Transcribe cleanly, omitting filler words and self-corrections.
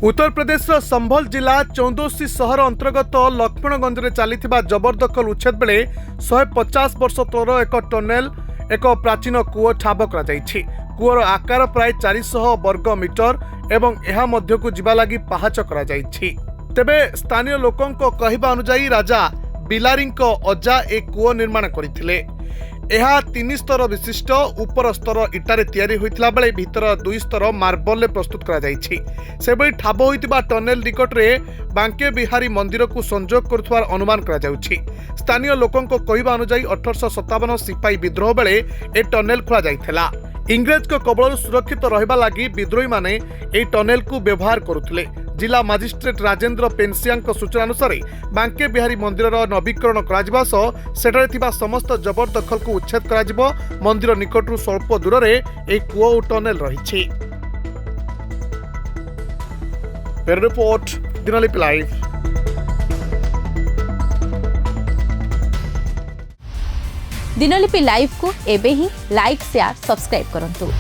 उत्तर प्रदेश संभल जिला चौदोसी सहर अंतर्गत लक्ष्मणगंज में चली जबरदखल उच्छेद बेले 150 वर्ष तौर एक टनेल एक प्राचीन कूओ ठाब कर कूओर आकार प्राय 400 वर्ग मीटर एवं यह मध्य को जीवा लगी पहाच कर तेबे स्थानीय लोकों कहवा अनुजाई राजा बिलारी अजा ए कूओ निर्माण करथिले। यह 3 स्तर विशिष्ट उपर स्तर इटारे तैयारी होइतिला बेले भीतर 2 स्तर मार्बल प्रस्तुत करा जायछि। सेबई ठाब होइतिबा टनेल निकट में बांके बिहारी मंदिर को संजोग करुथवार अनुमान करा जाउछि। स्थानीय लोकों कहवा अनुजाई 1857 सिपाही विद्रोह बेले ए टनेल खोला जाइथिला। इंग्रेज को कबल सुरक्षित रहिबा लागि विद्रोही माने ए टनेल को व्यवहार करुथिले। जिला मजिस्ट्रेट राजेंद्र पेनसिया सूचना अनुसार बांके बिहारी मंदिर नवीकरण करा सेठारे थिबा समस्त जबरदखल को उच्छेद करा मंदिर निकटरू स्वल्प दूर में एक कूओ और टनेल रही। Report Dinalipi live. Dinalipi live को एबे ही लाइक शेयर सब्सक्राइब करंतु।